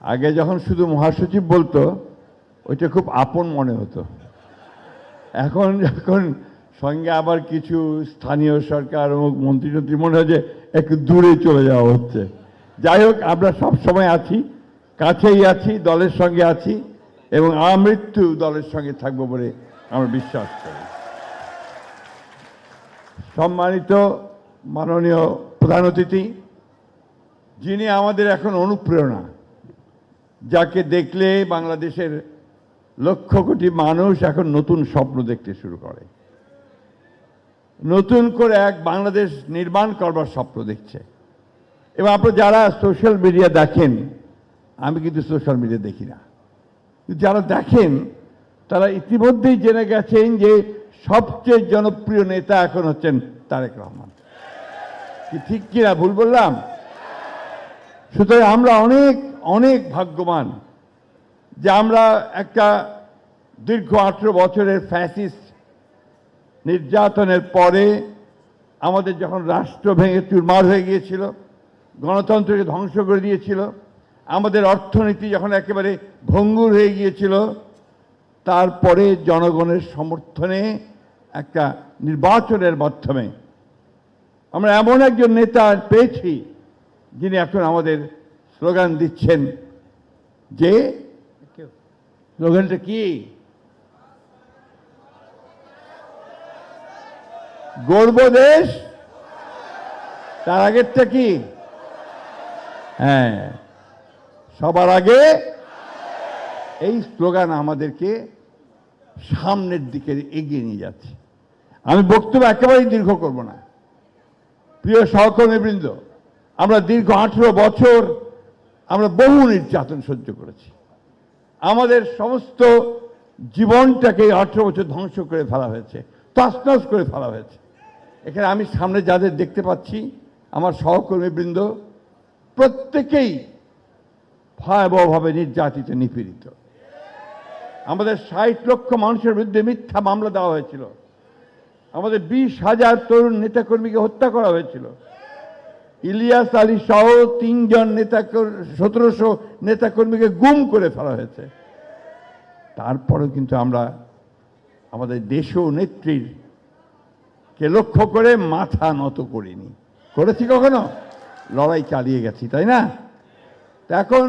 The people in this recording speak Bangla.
আগে যখন শুধু মহাসচিব বলতো ওইটা খুব আপন মনে হতো। এখন যখন সঙ্গে আবার কিছু স্থানীয় সরকার ও মন্ত্রী মনে হয় যে একটু দূরে চলে যাওয়া হচ্ছে। যাই হোক, আমরা সব সময় আছি, কাছেই আছি, দলের সঙ্গে আছি এবং আমৃত্যু দলের সঙ্গে থাকবো বলে আমরা বিশ্বাস করি। সম্মানিত মাননীয় প্রধান অতিথি, যিনি আমাদের এখন অনুপ্রেরণা, যাকে দেখলে বাংলাদেশের লক্ষ কোটি মানুষ এখন নতুন স্বপ্ন দেখতে শুরু করে, নতুন করে এক বাংলাদেশ নির্মাণ করবার স্বপ্ন দেখছে। এবং আপনারা যারা সোশ্যাল মিডিয়া দেখেন, আমি কিন্তু সোশ্যাল মিডিয়া দেখি না, যারা দেখেন তারা ইতিমধ্যেই জেনে গেছেন যে সবচেয়ে জনপ্রিয় নেতা এখন হচ্ছেন তারেক রহমান। কি ঠিক কিনা, ভুল বললাম? সুতরাং আমরা অনেক অনেক ভাগ্যবান যে আমরা একটা দীর্ঘ 18 বছরের ফ্যাসিস্ট নির্যাতনের পরে আমাদের যখন রাষ্ট্র ভেঙে চুরমার হয়ে গিয়েছিল, গণতন্ত্রকে ধ্বংস করে দিয়েছিল, আমাদের অর্থনীতি যখন একেবারে ভঙ্গুর হয়ে গিয়েছিল, তারপরে জনগণের সমর্থনে একটা নির্বাচনের মাধ্যমে আমরা এমন একজন নেতা পেয়েছি যিনি এখন আমাদের স্লোগান দিচ্ছেন, যে স্লোগানটা কি? গর্ব দেশ, তার আগেরটা কি? হ্যাঁ, সবার আগে। এই স্লোগান আমাদেরকে সামনের দিকে এগিয়ে নিয়ে যাচ্ছে। আমি বক্তব্য একেবারেই দীর্ঘ করব না। প্রিয় সহকর্মীবৃন্দ, আমরা দীর্ঘ 18 বছর আমরা বহু নির্যাতন সহ্য করেছি। আমাদের সমস্ত জীবনটাকে 18 বছর ধ্বংস করে ফেলা হয়েছে, তছনছ করে ফেলা হয়েছে। এখানে আমি সামনে যাদের দেখতে পাচ্ছি, আমার সহকর্মীবৃন্দ, প্রত্যেকেই ভয়াবহভাবে নির্যাতিত, নিপীড়িত। আমাদের 60 লক্ষ মানুষের বিরুদ্ধে মিথ্যা মামলা দেওয়া হয়েছিল। আমাদের 20,000 তরুণ নেতাকর্মীকে হত্যা করা হয়েছিল। ইলিয়াস আলী সহ 3 জন 1700 নেতাকর্মীকে গুম করে ফেলা হয়েছে। তারপরেও কিন্তু আমরা আমাদের দেশ ও নেত্রীর কে লক্ষ্য করে মাথা নত করিনি। করেছি কখনো? লড়াই চালিয়ে গেছি, তাই না? এখন